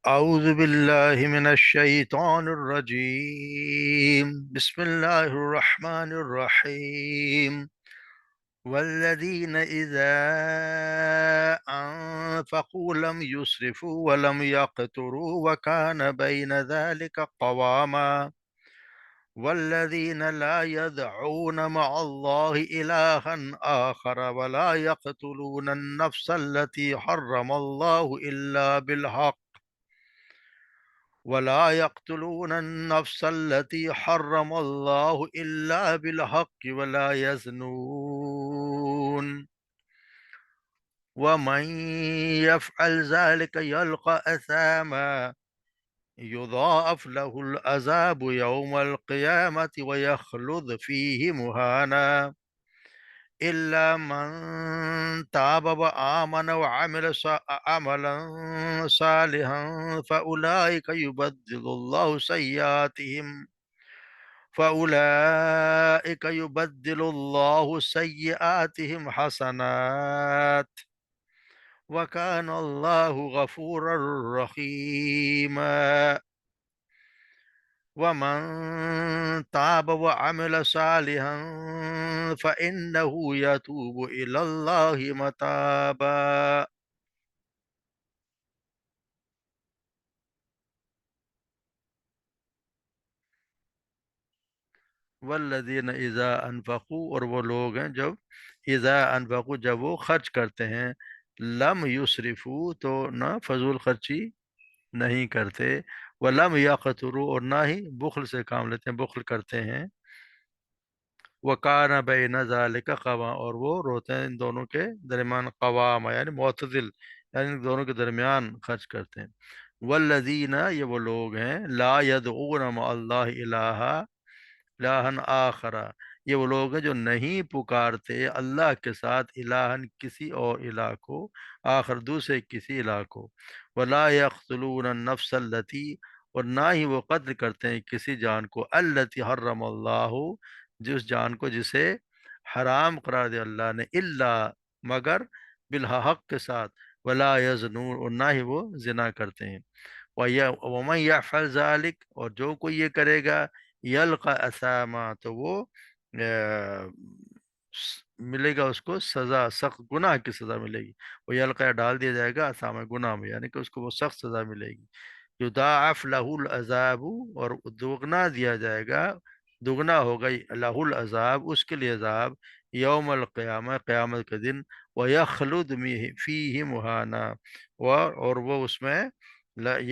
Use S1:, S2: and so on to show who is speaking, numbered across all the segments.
S1: أعوذ بالله من الشيطان الرجيم. بسم الله الرحمن الرحيم. والذين إذا أنفقوا لم يسرفوا ولم يقتروا وكان بين ذلك قواما. والذين لا يدعون مع الله إلها آخر ولا يقتلون النفس التي حرم الله إلا بالحق ولا يزنون ومن يفعل ذلك يلقى أثاما يضاعف له العذاب يوم القيامة ويخلد فيه مهانا إلا من تاب وآمن وعمل عملا صالحا فأولئك يبدل الله سيئاتهم حسنات وكان الله غفورا رحيما. ومن تاب وعمل صالحا فإنه يتوب إلى الله متابا. والذین اذا انفقوا، اور وہ لوگ ہیں جب اذا انفقوا، جب وہ خرچ کرتے ہیں، لم یسرفو، تو نہ فضول خرچی نہیں کرتے، ولم یقتروا، اور نہ ہی بخل سے کام لیتے ہیں، بخل کرتے ہیں، وکان بین ذالک قوام، اور وہ روتے ہیں ان دونوں کے درمیان، قوام یعنی معتدل، یعنی ان دونوں کے درمیان خرچ کرتے ہیں. والذین، یہ وہ لوگ ہیں، لا یدعون مع اللہ الہ الہن آخرا، یہ وہ لوگ ہیں جو نہیں پکارتے اللہ کے ساتھ الہن کسی اور الہ کو، آخر دوسرے کسی الہ کو، ولا یقتلون النفس التی، اور نہ ہی وہ قتل کرتے ہیں کسی جان کو، التی حرم اللہ، جس جان کو جسے حرام قرار دیا اللہ نے، الا مگر بالحق کے ساتھ، ولا یزنون، اور نہ ہی وہ زنا کرتے ہیں. وَمَن يَفْعَلْ ذَلِكَ، اور جو کوئی یہ کرے گا، یلقى اثاما، تو وہ آہ، ملے گا اس کو سزا، سخت گناہ کی سزا ملے گی. وہ یلقى ڈال دیا جائے گا اثاما، گناہ میں، یعنی کہ اس کو وہ سخت سزا ملے گی. یضاعف له العذاب، اور دگنا دیا جائے گا، دگنا ہوگا له العذاب، اس کے لیے عذاب، یوم القیامہ، قیامت کے دن، ویخلد فیہ مہانا، اور وہ اس میں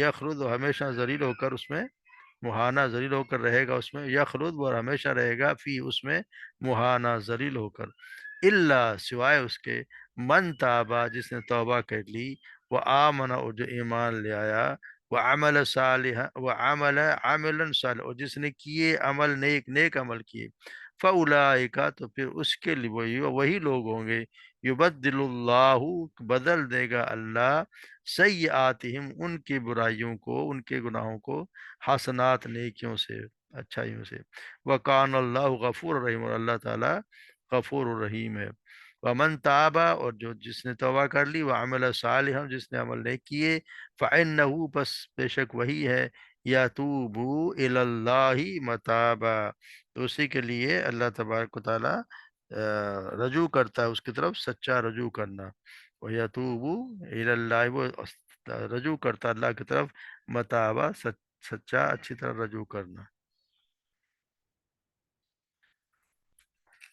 S1: یخلد، ہمیشہ ذلیل ہو کر اس میں، مہانا ذلیل ہو کر رہے گا اس میں، یخلد، اور ہمیشہ رہے گا فی اس میں، مہانا ذلیل ہو کر، اللہ سوائے اس کے، من تابا، جس نے توبہ کر لی، وہ آمنا، اور جو ایمان لے آیا، وہ عمل صالح، وہ عملا صالح، اور جس نے کیے عمل، نیک نیک عمل کیے، فاولئک، تو پھر اس کے لیے وہی لوگ ہوں گے، یبدل اللہ، بدل دے گا اللہ، سیئاتہم، ان کی برائیوں کو، ان کے گناہوں کو، حسنات، نیکیوں سے، اچھائیوں سے، وکان اللہ غفور الرحیم، اور اللہ تعالیٰ غفور الرحیم ہے. ومن تابا، اور جو جس نے توبہ کر لی، وعمل صالحا، جس نے عمل نیک کیے، فإنہ، بس بے شک وہی ہے، یتوب الی اللہ متابا، تو اسی کے لیے اللہ تبارک و تعالیٰ رجوع کرتا ہے اس کی طرف، سچا رجوع کرنا. وَيَتُوبُ إِلَى اللَّهِ، وہ رجوع کرتا ہے اللہ کی طرف، متابا، سچا، اچھی طرح رجوع کرنا.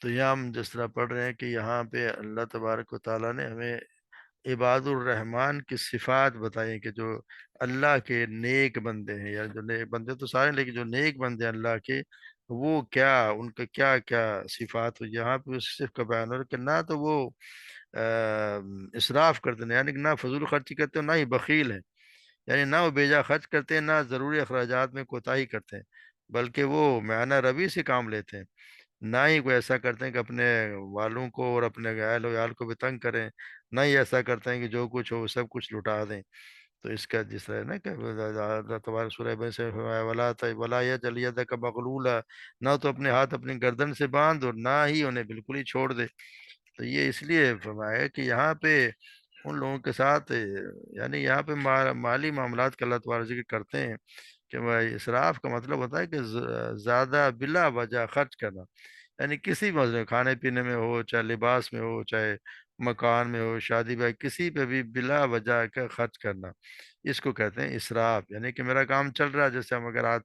S1: تو یہاں ہم جس طرح پڑھ رہے ہیں کہ یہاں پہ اللہ تبارک و تعالیٰ نے ہمیں عباد الرحمن کی صفات بتائی کہ جو اللہ کے نیک بندے ہیں، یا جو نیک بندے تو سارے ہیں، لیکن جو نیک بندے ہیں اللہ کے، وہ کیا، ان کا کیا کیا صفات ہو. یہاں پہ اس صرف کا بیان ہو رہا ہے کہ نہ تو وہ اسراف کرتے ہیں، یعنی کہ نہ فضول خرچی کرتے ہیں، نہ ہی بخیل ہیں، یعنی نہ وہ بیجا خرچ کرتے ہیں، نہ ضروری اخراجات میں کوتاہی کرتے ہیں، بلکہ وہ میانہ روی سے کام لیتے ہیں. نہ ہی کوئی ایسا کرتے ہیں کہ اپنے والوں کو اور اپنے اہل و عیال کو بھی تنگ کریں، نہ ہی ایسا کرتے ہیں کہ جو کچھ ہو وہ سب کچھ لٹا دیں. تو اس کا جس طرح ہے نا کہ اللہ تبارک سورہ بقرہ سے فرمایا، ولا یجعل یدک مغلولہ، نہ تو اپنے ہاتھ اپنی گردن سے باندھ، اور نہ ہی انہیں بالکل ہی چھوڑ دے. تو یہ اس لیے فرمایا کہ یہاں پہ ان لوگوں کے ساتھ یعنی یہاں پہ مالی معاملات کا اللہ تبارک ذکر کرتے ہیں کہ بھائی اسراف کا مطلب ہوتا ہے کہ زیادہ بلا وجہ خرچ کرنا، یعنی کسی مسئلے، کھانے پینے میں ہو، چاہے لباس میں ہو، چاہے مکان میں ہو، شادی بیاہ، کسی پہ بھی بلا وجہ کا خرچ کرنا، اس کو کہتے ہیں اسراف۔ یعنی کہ میرا کام چل رہا ہے، جیسے ہم اگر آج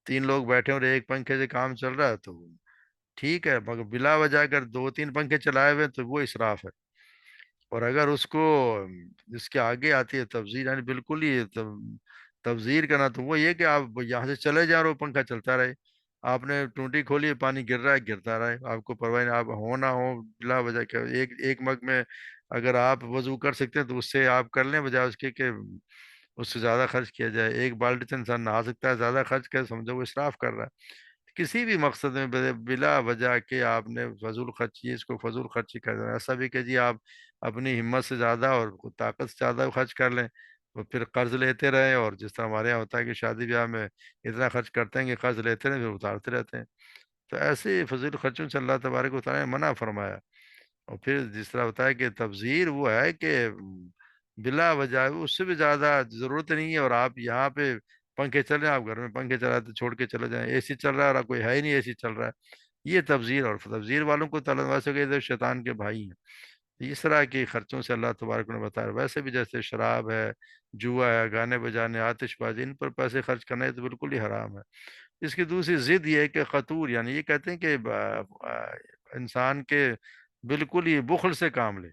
S1: 3 لوگ بیٹھے اور ایک پنکھے سے کام چل رہا ہے تو ٹھیک ہے، مگر بلا وجہ اگر 2 3 پنکھے چلائے ہوئے تو وہ اسراف ہے۔ اور اگر اس کو اس کے آگے آتی ہے تبذیر، یعنی بالکل ہی تبذیر کرنا، تو وہ یہ کہ آپ یہاں سے چلے جا رہے ہو، پنکھا چلتا رہے، آپ نے ٹونٹی کھولی ہے، پانی گر رہا ہے گرتا رہے، آپ کو پرواہ نہیں، آپ ہو نہ ہو بلا وجہ کیا ایک ایک مگ میں اگر آپ وضو کر سکتے ہیں تو اس سے آپ کر لیں، بجائے اس کے کہ اس سے زیادہ خرچ کیا جائے۔ ایک بالٹی سے انسان نہا سکتا ہے، زیادہ خرچ کر سمجھو وہ اسراف کر رہا ہے۔ کسی بھی مقصد میں بلا وجہ کہ آپ نے فضول خرچی، اس کو فضول خرچی کر دینا۔ ایسا بھی کہ جی آپ اپنی ہمت سے زیادہ اور طاقت سے زیادہ خرچ کر لیں، تو پھر قرض لیتے رہیں، اور جس طرح ہمارے یہاں ہوتا ہے کہ شادی بیاہ میں اتنا خرچ کرتے ہیں کہ قرض لیتے رہیں پھر اتارتے رہتے ہیں۔ تو ایسے فضول خرچوں سے اللہ تبارک و تعالیٰ نے منع فرمایا۔ اور پھر جس طرح ہوتا ہے کہ تبذیر وہ ہے کہ بلا وجہ اس سے بھی زیادہ ضرورت نہیں ہے، اور آپ یہاں پہ پنکھے چل رہے ہیں، آپ گھر میں پنکھے چلاتے چھوڑ کے چلے جائیں، اے سی چل رہا ہے اور کوئی ہے ہی نہیں اے سی چل رہا ہے، یہ تبذیر۔ اور تبذیر والوں کو تعالیٰ ویسے کہ شیطان کے بھائی ہیں۔ اس طرح کے خرچوں سے اللہ تبارک نے بتایا۔ ویسے بھی جیسے شراب ہے، جوا ہے، گانے بجانے، آتش بازی، ان پر پیسے خرچ کرنا یہ تو بالکل ہی حرام ہے۔ اس کی دوسری ضد یہ ہے کہ خطور، یعنی یہ کہتے ہیں کہ انسان کے بالکل ہی بخل سے کام لے،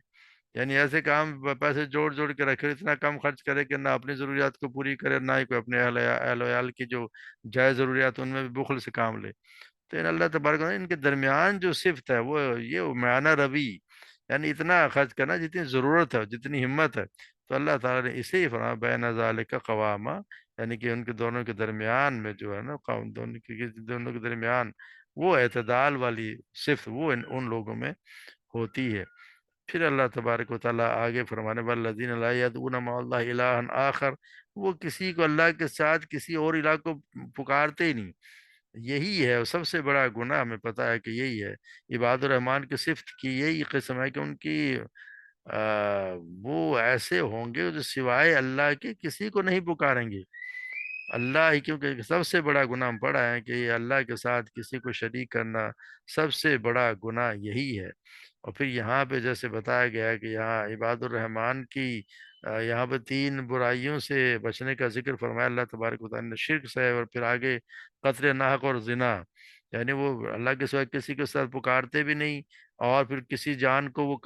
S1: یعنی ایسے کام پیسے جوڑ جوڑ کے رکھے، اتنا کم خرچ کرے کہ نہ اپنی ضروریات کو پوری کرے، نہ ہی کوئی اپنے اہل ویال کی جو جائز ضروریات ان میں بھی بخل سے کام لے۔ تو ان اللہ تبارک و تعالیٰ ان کے درمیان جو صفت ہے وہ یہ میانہ روی، یعنی اتنا خرچ کرنا جتنی ضرورت ہے، جتنی ہمت ہے۔ تو اللہ تعالیٰ نے اسے ہی فرمایا بین ذالک قوامہ، یعنی کہ ان کے دونوں کے درمیان میں جو ہے نا، قوم دونوں کے درمیان وہ اعتدال والی صفت وہ ان لوگوں میں ہوتی ہے۔ پھر اللہ تبارک و تعالیٰ آگے فرمانے والذین لا یدعون مع اللہ الہا آخر، وہ کسی کو اللہ کے ساتھ کسی اور الہ کو پکارتے ہی نہیں۔ یہی ہے سب سے بڑا گناہ، ہمیں پتہ ہے کہ یہی ہے عباد الرحمن کی صفت کی یہی قسم ہے کہ ان کی وہ ایسے ہوں گے جو سوائے اللہ کے کسی کو نہیں پکاریں گے، اللہ ہی، کیونکہ سب سے بڑا گناہ ہم پڑھا ہے کہ یہ اللہ کے ساتھ کسی کو شریک کرنا سب سے بڑا گناہ یہی ہے۔ اور پھر یہاں پہ جیسے بتایا گیا ہے کہ یہاں عباد الرحمن کی یہاں پہ 3 برائیوں سے بچنے کا ذکر فرمایا اللہ تبارک و تعالیٰ نے، شرک سے، اور پھر آگے قتل ناحق اور زنا، یعنی وہ اللہ کے سوا کسی کے ساتھ پکارتے بھی نہیں، اور پھر کسی جان کو وہ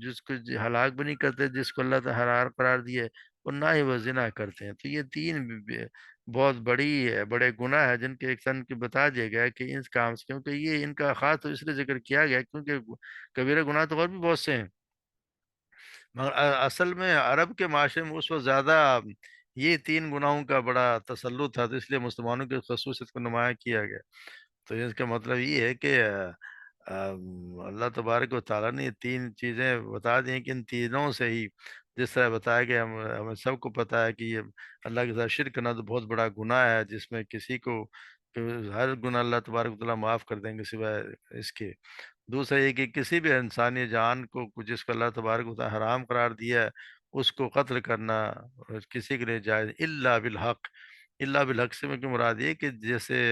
S1: جس کو ہلاک بھی نہیں کرتے جس کو اللہ تعالیٰ حرار قرار دیے، اور نہ ہی وہ زنا کرتے ہیں۔ تو یہ 3 بہت بڑے گناہ ہے جن کے ایک سن کے بتا دیا گیا ہے کہ ان کام سے، کیونکہ یہ ان کا خاص تو اس لیے ذکر کیا گیا ہے کیونکہ کبیرہ گناہ تو اور بھی بہت سے ہیں، مگر اصل میں عرب کے معاشرے میں اس وقت زیادہ یہ 3 گناہوں کا بڑا تسلط تھا، تو اس لیے مسلمانوں کی خصوصیت کو نمایاں کیا گیا۔ تو اس کا مطلب یہ ہے کہ اللہ تبارک و تعالیٰ نے یہ 3 چیزیں بتا دی ہیں کہ ان تینوں سے ہی، جس طرح بتایا کہ ہمیں سب کو پتہ ہے کہ یہ اللہ کے ساتھ شرک کرنا تو بہت بڑا گناہ ہے، جس میں کسی کو کہ ہر گناہ اللہ تبارک و تعالیٰ معاف کر دیں گے سوائے اس کے۔ دوسرا یہ کہ کسی بھی انسانی جان کو جس کو اللہ تبارک و تعالیٰ حرام قرار دیا ہے اس کو قتل کرنا کسی کے لیے جائز الا بالحق۔ الا بالحق سے میں کی مراد یہ کہ جیسے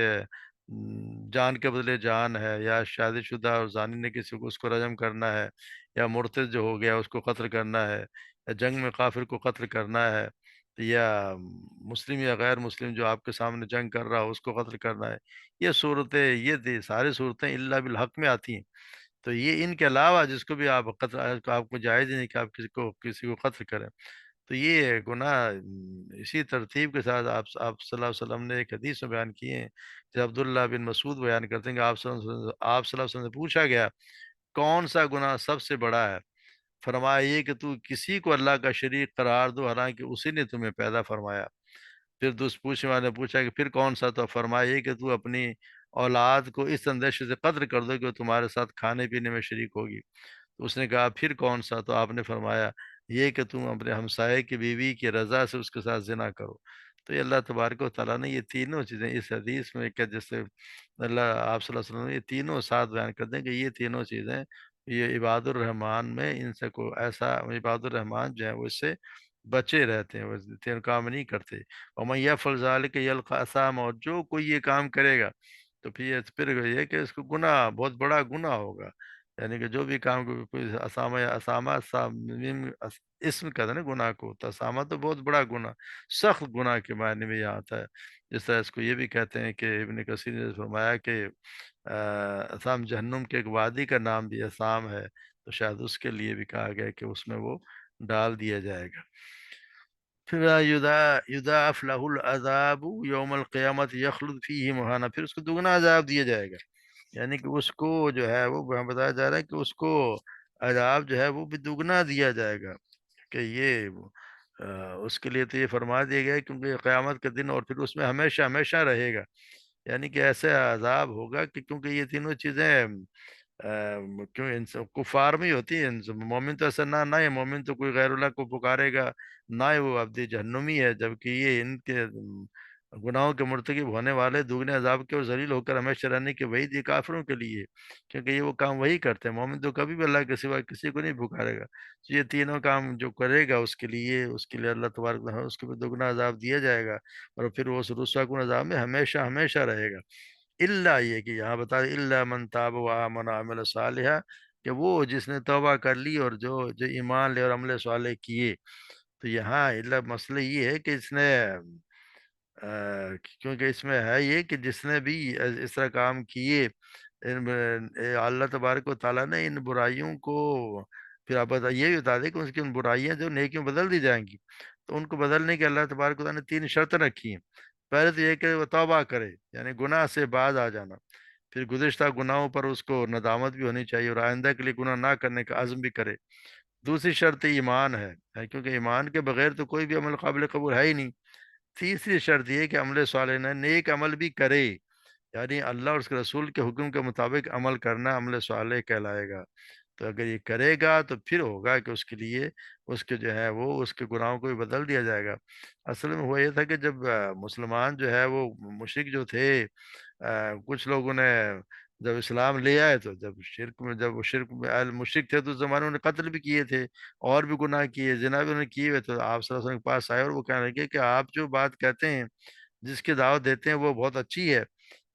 S1: جان کے بدلے جان ہے، یا شادی شدہ اور زانی نے کسی کو اس کو رجم کرنا ہے، یا مرتد جو ہو گیا اس کو قتل کرنا ہے، یا جنگ میں کافر کو قتل کرنا ہے، یا مسلم یا غیر مسلم جو آپ کے سامنے جنگ کر رہا ہو اس کو قتل کرنا ہے، یہ صورتیں، ساری صورتیں الا بالحق میں آتی ہیں۔ تو یہ ان کے علاوہ جس کو بھی آپ قتل، آپ کو جائز ہی نہیں کہ آپ کسی کو قتل کریں۔ تو یہ گناہ اسی ترتیب کے ساتھ آپ صلی اللہ علیہ وسلم نے ایک حدیث میں بیان کیے ہیں، جب عبداللہ بن مسعود بیان کرتے ہیں کہ آپ صلی اللہ علیہ وسلم سے پوچھا گیا کون سا گناہ سب سے بڑا ہے؟ فرمایا یہ کہ تو کسی کو اللہ کا شریک قرار دو حالانکہ اسی نے تمہیں پیدا فرمایا۔ پھر دوست پوچھنے والے نے پوچھا کہ پھر کون سا؟ تو فرمایا یہ کہ تو اپنی اولاد کو اس اندیشے سے قتل کر دو کہ وہ تمہارے ساتھ کھانے پینے میں شریک ہوگی۔ تو اس نے کہا پھر کون سا؟ تو آپ نے فرمایا یہ کہ تم اپنے ہمسائے کی بیوی کی رضا سے اس کے ساتھ زنا کرو۔ تو یہ اللہ تبارک و تعالیٰ نے یہ تینوں چیزیں اس حدیث میں کہ جس سے اللہ آپ صلی اللہ علیہ وسلم نے یہ تینوں ساتھ بیان کر دیں کہ یہ تینوں چیزیں یہ عباد الرحمن میں ان سے کو ایسا، عباد الرحمن جو ہے وہ اس سے بچے رہتے ہیں، وہ تین کام نہیں کرتے۔ اور میں یفعل ذلک یلقى اثاما، اور جو کوئی یہ کام کرے گا تو پھر یہ کہ اس کو گناہ، بہت بڑا گناہ ہوگا۔ یعنی کہ جو بھی کام کوئی اسامہ یا اسامہ اسم کہتے ہیں نا گناہ کو، تو اسامہ تو بہت بڑا گناہ، سخت گناہ کے معنی میں یہاں آتا ہے۔ جس طرح اس کو یہ بھی کہتے ہیں کہ ابن کثیر نے فرمایا کہ اسام جہنم کے ایک وادی کا نام بھی اسام ہے، تو شاید اس کے لیے بھی کہا گیا کہ اس میں وہ ڈال دیا جائے گا۔ پھر یضاعف له العذاب یوم القیامت یخلد فیہ مہانا، پھر اس کو دگنا عذاب دیا جائے گا۔ یعنی کہ اس کو جو ہے وہ وہاں بتایا جا رہا ہے کہ اس کو عذاب جو ہے وہ بھی دگنا دیا جائے گا، کہ یہ اس کے لیے تو یہ فرما دیا گیا ہے کیونکہ یہ قیامت کا دن، اور پھر اس میں ہمیشہ ہمیشہ رہے گا۔ یعنی کہ ایسے عذاب ہوگا کہ کیونکہ یہ تینوں چیزیں کیوں کفار میں ہی ہوتی ہیں۔ مومن تو ایسا نہ ہے، مومن تو کوئی غیر اللہ کو پکارے گا، نہ ہی وہ عبد جہنمی ہے، جبکہ یہ ان کے گناہوں کے مرتکب ہونے والے دگنے عذاب کے اور ذلیل ہو کر ہمیشہ رہنے کے وعید یہ کافروں کے لیے، کیونکہ یہ وہ کام وہی کرتے ہیں۔ مومن تو کبھی بھی اللہ کے سوا کسی کو نہیں پکارے گا۔ تو یہ تینوں کام جو کرے گا اس کے لیے اللہ تبارک و تعالیٰ اس کے بھی دگنا عذاب دیا جائے گا، اور پھر وہ اس رسوا کن عذاب میں ہمیشہ ہمیشہ رہے گا۔ اللہ یہ کہ یہاں بتا دیں اللہ من تاب و آمن وعمل صالحا، کہ وہ جس نے توبہ کر لی اور جو جو ایمان لے اور عمل صالح کیے۔ تو یہاں اللہ مسئلہ یہ ہے کہ اس نے کیونکہ اس میں ہے یہ کہ جس نے بھی اس طرح کام کیے، اللہ تبارک و تعالیٰ نے ان برائیوں کو، پھر آپ یہ بھی بتا دیں کہ اس کی ان برائیاں جو نیکیوں بدل دی جائیں گی، تو ان کو بدلنے کے اللہ تبارک و تعالیٰ نے 3 شرطیں رکھی ہیں۔ پہلے تو یہ کہ وہ توبہ کرے، یعنی گناہ سے باز آ جانا، پھر گزشتہ گناہوں پر اس کو ندامت بھی ہونی چاہیے اور آئندہ کے لیے گناہ نہ کرنے کا عزم بھی کرے۔ دوسری شرط ایمان ہے کیونکہ ایمان کے بغیر تو کوئی بھی عمل قابل قبول ہے ہی نہیں۔ تیسری شرط یہ کہ عمل صالح نہ، نیک عمل بھی کرے، یعنی اللہ اور اس کے رسول کے حکم کے مطابق عمل کرنا عمل صالح کہلائے گا۔ تو اگر یہ کرے گا تو پھر ہوگا کہ اس کے لیے اس کے جو ہے وہ اس کے گناہوں کو بھی بدل دیا جائے گا۔ اصل میں ہوا یہ تھا کہ جب مسلمان جو ہے وہ مشرک جو تھے، کچھ لوگوں نے جب اسلام لے آئے تو جب وہ شرک میں اہل مشرک تھے تو اس زمانے میں قتل بھی کیے تھے، اور بھی گناہ کیے، زنا بھی انہوں نے کیے ہوئے، تو آپ صلی اللہ علیہ وسلم کے پاس آئے اور وہ کہنے لگے کہ آپ جو بات کہتے ہیں، جس کی دعوت دیتے ہیں وہ بہت اچھی ہے،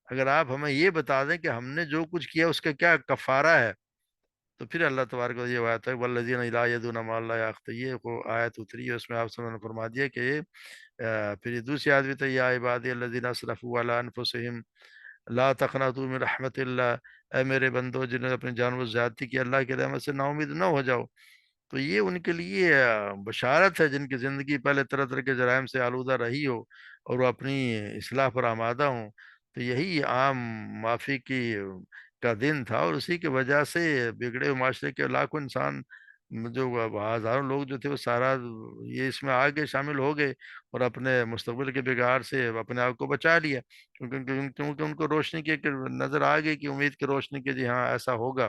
S1: اگر آپ ہمیں یہ بتا دیں کہ ہم نے جو کچھ کیا اس کا کیا کفارہ ہے۔ تو پھر اللہ تبارک و تعالیٰ یہ آیت ہے والذین لا یدعون مع اللہ اخت، یہ کو آیت اتری ہے، اس میں آپ صلی اللہ علیہ وسلم نے فرما دیا کہ یہ پھر یہ دوسری آیت بھی تھی یا عبادی الذین اسرفوا علی انفسہم لا تقنطوا من رحمت اللہ، اے میرے بندو جنہوں نے اپنی جان و زیادتی کی، اللہ کی رحمت سے نا امید نہ ہو جاؤ۔ تو یہ ان کے لیے بشارت ہے جن کی زندگی پہلے طرح طرح کے جرائم سے آلودہ رہی ہو اور وہ اپنی اصلاح پر آمادہ ہوں۔ تو یہی عام معافی کا دن تھا، اور اسی کی وجہ سے بگڑے ہوئے معاشرے کے لاکھوں انسان، جو ہزاروں لوگ جو تھے وہ سارا یہ اس میں آگے شامل ہو گئے اور اپنے مستقبل کے بگاڑ سے اپنے آپ کو بچا لیا، کیونکہ ان کو روشنی کی نظر آ گئی، کہ امید کی روشنی کی، جی ہاں ایسا ہوگا۔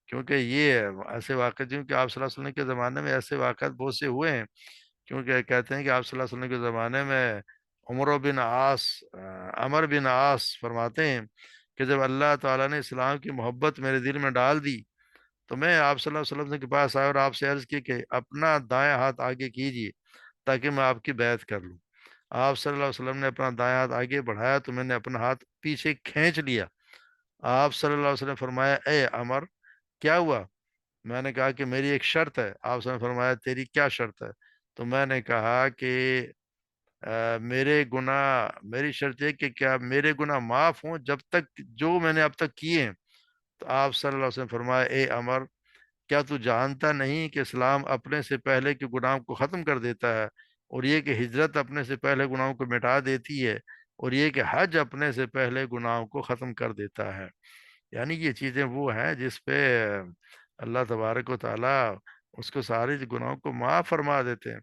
S1: کیونکہ یہ ایسے واقعات، کیونکہ آپ صلی اللہ علیہ وسلم کے زمانے میں ایسے واقعات بہت سے ہوئے ہیں، کیونکہ کہتے ہیں کہ آپ صلی اللہ علیہ وسلم کے زمانے میں عمر بن عاص فرماتے ہیں کہ جب اللہ تعالیٰ نے اسلام کی محبت میرے دل میں ڈال دی تو میں آپ صلی اللہ علیہ وسلم کے پاس آیا اور آپ سے عرض کی کہ اپنا دائیں ہاتھ آگے کیجیے تاکہ میں آپ کی بیعت کر لوں۔ آپ صلی اللہ علیہ وسلم نے اپنا دائیں ہاتھ آگے بڑھایا تو میں نے اپنا ہاتھ پیچھے کھینچ لیا۔ آپ صلی اللہ علیہ وسلم نے فرمایا اے عمر کیا ہوا؟ میں نے کہا کہ میری ایک شرط ہے۔ آپ صلی اللہ علیہ وسلم نے فرمایا تیری کیا شرط ہے؟ تو میں نے کہا کہ میری شرط ہے کہ کیا میرے گناہ معاف ہوں جب تک جو میں نے اب تک کیے ہیں۔ تو آپ صلی اللہ علیہ وسلم نے فرمایا اے عمر کیا تو جانتا نہیں کہ اسلام اپنے سے پہلے کے گناہوں کو ختم کر دیتا ہے، اور یہ کہ ہجرت اپنے سے پہلے گناہوں کو مٹا دیتی ہے، اور یہ کہ حج اپنے سے پہلے گناہوں کو ختم کر دیتا ہے۔ یعنی یہ چیزیں وہ ہیں جس پہ اللہ تبارک و تعالیٰ اس کو سارے گناہوں کو معاف فرما دیتے ہیں۔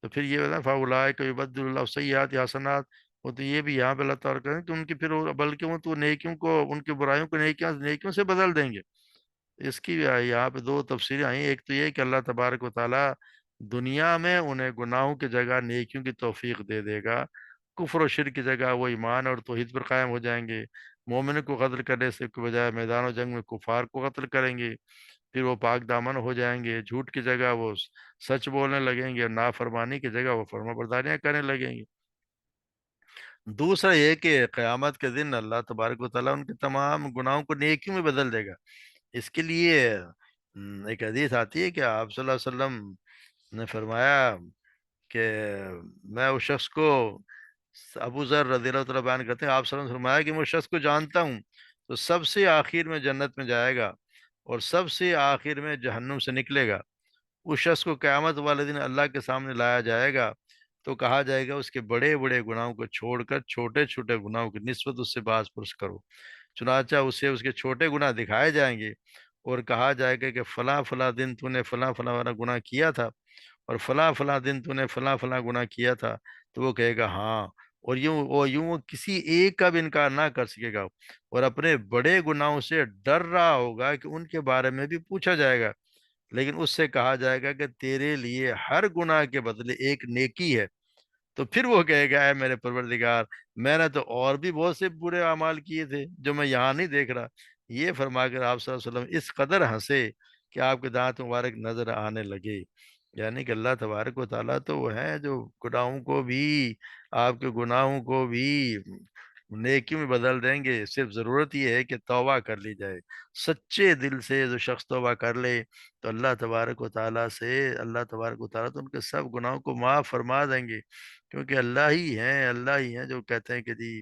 S1: تو پھر یہ ہوتا ہے فاولائک یبدل اللہ سیئات حسنات، وہ تو یہ بھی یہاں پہ اللہ تعالیٰ کہتے ہیں کہ ان کی پھر بلکہ وہ تو نیکیوں کو، ان کی برائیوں کو نیکیوں سے بدل دیں گے۔ اس کی یہاں پہ 2 تفسیریں آئیں، ایک تو یہ کہ اللہ تبارک و تعالیٰ دنیا میں انہیں گناہوں کی جگہ نیکیوں کی توفیق دے دے گا، کفر و شرک کی جگہ وہ ایمان اور توحید پر قائم ہو جائیں گے، مومن کو قتل کرنے سے کے بجائے میدان و جنگ میں کفار کو قتل کریں گے، پھر وہ پاک دامن ہو جائیں گے، جھوٹ کی جگہ وہ سچ بولنے لگیں گے، اور نافرمانی کی جگہ وہ فرما برداریاں کرنے لگیں گے۔ دوسرا یہ کہ قیامت کے دن اللہ تبارک و تعالیٰ ان کے تمام گناہوں کو نیکیوں میں بدل دے گا۔ اس کے لیے ایک حدیث آتی ہے کہ آپ صلی اللہ علیہ وسلم نے فرمایا کہ میں اس شخص کو، ابو ذر رضی اللہ تعالیٰ بیان کرتے ہیں، آپ صلی اللہ علیہ وسلم نے فرمایا کہ میں اس شخص کو جانتا ہوں تو سب سے آخر میں جنت میں جائے گا، اور سب سے آخر میں جہنم سے نکلے گا۔ اس شخص کو قیامت والے دن اللہ کے سامنے لایا جائے گا، تو کہا جائے گا اس کے بڑے بڑے گناہوں کو چھوڑ کر چھوٹے چھوٹے گناہوں کی نسبت اس سے باز پرس کرو۔ چنانچہ اسے اس کے چھوٹے گناہ دکھائے جائیں گے، اور کہا جائے گا کہ فلاں فلاں دن تو نے فلاں فلاں والا گناہ کیا تھا، اور فلاں فلاں دن تو نے فلاں فلاں گناہ کیا تھا، تو وہ کہے گا ہاں، اور یوں وہ کسی ایک کا بھی انکار نہ کر سکے گا، اور اپنے بڑے گناہوں سے ڈر رہا ہوگا کہ ان کے بارے میں بھی پوچھا جائے گا، لیکن اس سے کہا جائے گا کہ تیرے لیے ہر گناہ کے بدلے ایک نیکی ہے۔ تو پھر وہ کہے گا اے میرے پروردگار، میں نے تو اور بھی بہت سے برے اعمال کیے تھے جو میں یہاں نہیں دیکھ رہا۔ یہ فرما کر آپ صلی اللہ علیہ وسلم اس قدر ہنسے کہ آپ کے دانت مبارک نظر آنے لگے۔ یعنی کہ اللہ تبارک و تعالیٰ تو وہ ہے جو گناہوں کو بھی، آپ کے گناہوں کو بھی نیکیوں میں بدل دیں گے، صرف ضرورت یہ ہے کہ توبہ کر لی جائے۔ سچے دل سے جو شخص توبہ کر لے تو اللہ تبارک و تعالیٰ تو ان کے سب گناہوں کو معاف فرما دیں گے، کیونکہ اللہ ہی ہیں جو کہتے ہیں کہ جی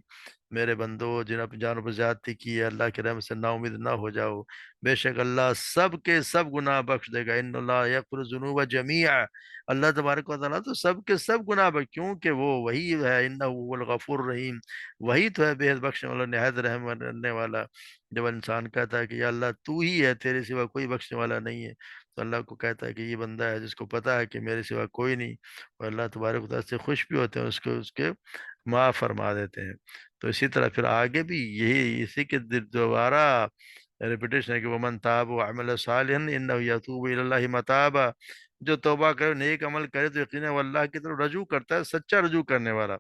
S1: میرے بندو، جن اپنی جانوں پر زیادتی کی ہے، اللہ کے رحم سے نا امید نہ ہو جاؤ، بے شک اللہ سب کے سب گناہ بخش دے گا، ان اللہ یغفر الذنوب جمیعا۔ اللہ تبارک و تعالیٰ تو سب کے سب گناہ بخش، کیونکہ وہ وہی ہے، انہ هو الغفور الرحیم، وہی تو ہے بے حد بخشنے والا، نہایت رحم کرنے والا۔ جب انسان کہتا ہے کہ یا اللہ تو ہی ہے، تیرے سوا کوئی بخشنے والا نہیں ہے، تو اللہ کو کہتا ہے کہ یہ بندہ ہے جس کو پتا ہے کہ میرے سوا کوئی نہیں، اور اللہ تبارک و تعالیٰ سے خوش بھی ہوتے ہیں، اس کے معاف فرما دیتے ہیں۔ تو اسی طرح پھر آگے بھی یہی اسی کے دوبارہ ریپیٹیشن ہے کہ ومن تاب وعمل صالحا انہ یتوب الی اللہ متابا، جو توبہ کرے نیک عمل کرے تو یقینا وہ اللہ کی طرف رجوع کرتا ہے، سچا رجوع کرنے والا۔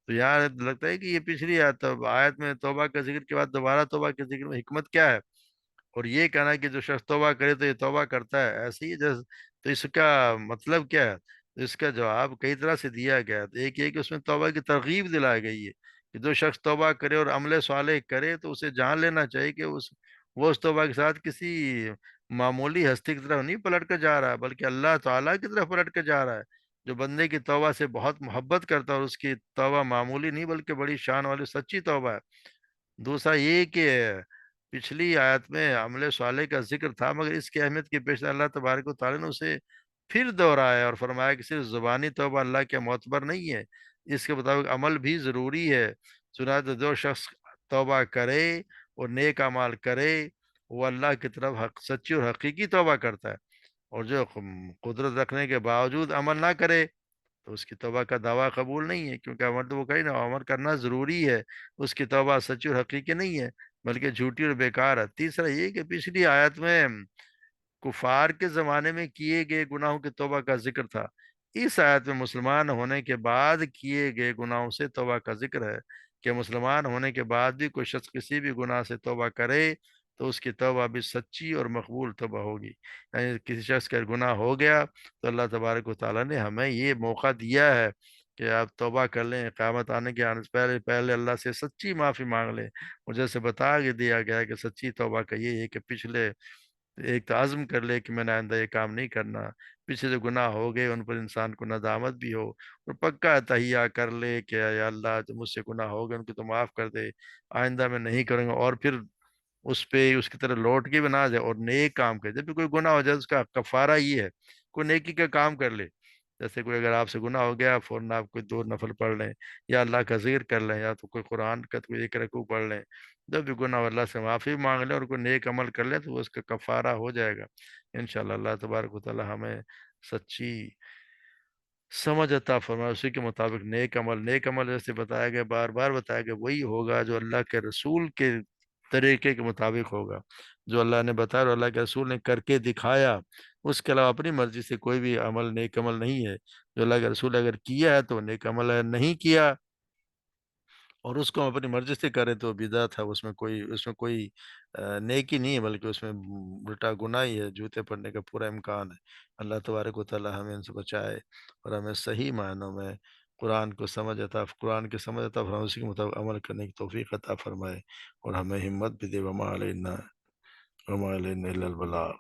S1: تو یہاں لگتا ہے کہ یہ پچھلی آیت میں توبہ کا ذکر کے بعد دوبارہ توبہ کے ذکر میں حکمت کیا ہے، اور یہ کہنا ہے کہ جو شخص توبہ کرے تو یہ توبہ کرتا ہے ایسے ہی جیسے، تو اس کا مطلب کیا ہے؟ تو اس کا جواب کئی طرح سے دیا گیا ہے۔ تو ایک یہ کہ اس میں توبہ کی ترغیب دلائی گئی ہے کہ جو شخص توبہ کرے اور عمل صالح کرے تو اسے جان لینا چاہیے کہ وہ اس توبہ کے ساتھ کسی معمولی ہستی کی طرف نہیں پلٹ کر جا رہا ہے، بلکہ اللہ تعالیٰ کی طرف پلٹ کر جا رہا ہے، جو بندے کی توبہ سے بہت محبت کرتا ہے، اور اس کی توبہ معمولی نہیں بلکہ بڑی شان والی سچی توبہ ہے۔ دوسرا یہ کہ پچھلی آیت میں عمل صالح کا ذکر تھا، مگر اس کی اہمیت کے پیش نظر اللہ تبارک و تعالیٰ نے اسے پھر دہرایا اور فرمایا کہ صرف زبانی توبہ اللہ کے معتبر نہیں ہے، اس کے مطابق عمل بھی ضروری ہے۔ چنانچہ جو شخص توبہ کرے اور نیک اعمال کرے وہ اللہ کی طرف سچی اور حقیقی توبہ کرتا ہے، اور جو قدرت رکھنے کے باوجود عمل نہ کرے تو اس کی توبہ کا دعویٰ قبول نہیں ہے، کیونکہ عمل تو وہ کہیں نا عمل کرنا ضروری ہے، اس کی توبہ سچی اور حقیقی نہیں ہے بلکہ جھوٹی اور بیکار ہے۔ تیسرا یہ کہ پچھلی آیت میں کفار کے زمانے میں کیے گئے گناہوں کی توبہ کا ذکر تھا، اس آیت میں مسلمان ہونے کے بعد کیے گئے گناہوں سے توبہ کا ذکر ہے، کہ مسلمان ہونے کے بعد بھی کوئی شخص کسی بھی گناہ سے توبہ کرے تو اس کی توبہ بھی سچی اور مقبول توبہ ہوگی۔ یعنی کسی شخص کا گناہ ہو گیا تو اللہ تبارک و تعالیٰ نے ہمیں یہ موقع دیا ہے کہ آپ توبہ کر لیں، قیامت آنے کے آنے سے پہلے پہلے اللہ سے سچی معافی مانگ لیں، اور جیسے بتا کے دیا گیا ہے کہ سچی توبہ کا یہ ہے کہ پچھلے ایک تو عزم کر لے کہ میں نے آئندہ یہ کام نہیں کرنا، پیچھے جو گناہ ہو گئے ان پر انسان کو ندامت بھی ہو، اور پکا تہیہ کر لے کہ یا اللہ جو مجھ سے گناہ ہو گئے ان کو تو معاف کر دے، آئندہ میں نہیں کروں گا، اور پھر اس پہ اس کی طرح لوٹ کے بھی نہ جائے اور نیک کام کرے۔ جب بھی کوئی گناہ ہو جائے اس کا کفارہ یہ ہے کوئی نیکی کا کام کر لے، جیسے کوئی اگر آپ سے گناہ ہو گیا فوراً آپ کوئی دو نفل پڑھ لیں، یا اللہ کا ذکر کر لیں، یا تو کوئی قرآن کا کوئی ایک رکوع پڑھ لیں، جب بھی گناہ ہو اللہ سے معافی مانگ لیں اور کوئی نیک عمل کر لیں تو وہ اس کا کفارہ ہو جائے گا انشاءاللہ۔ اللہ تبارک و تعالی ہمیں سچی سمجھ عطا فرمائے، اسی کے مطابق نیک عمل جیسے بتایا گیا، بار بار بتایا گیا، وہی ہوگا جو اللہ کے رسول کے طریقے کے مطابق ہوگا، جو اللہ نے بتایا اور اللہ کے رسول نے کر کے دکھایا، اس کے علاوہ اپنی مرضی سے کوئی بھی عمل نیک عمل نہیں ہے۔ جو اللہ کے رسول اگر کیا ہے تو نیک عمل ہے، نہیں کیا اور اس کو ہم اپنی مرضی سے کریں تو بدعت ہے، اس میں کوئی نیکی نہیں ہے، بلکہ اس میں الٹا گناہ ہی ہے، جوتے پڑنے کا پورا امکان ہے۔ اللہ تبارک و تعالی ہمیں ان سے بچائے، اور ہمیں صحیح معنوں میں قرآن کی سمجھ عطا فرمائے، اسی کے مطابق عمل کرنے کی توفیق عطا فرمائے، اور ہمیں ہمت بھی دے۔ وما علینا الا البلاغ۔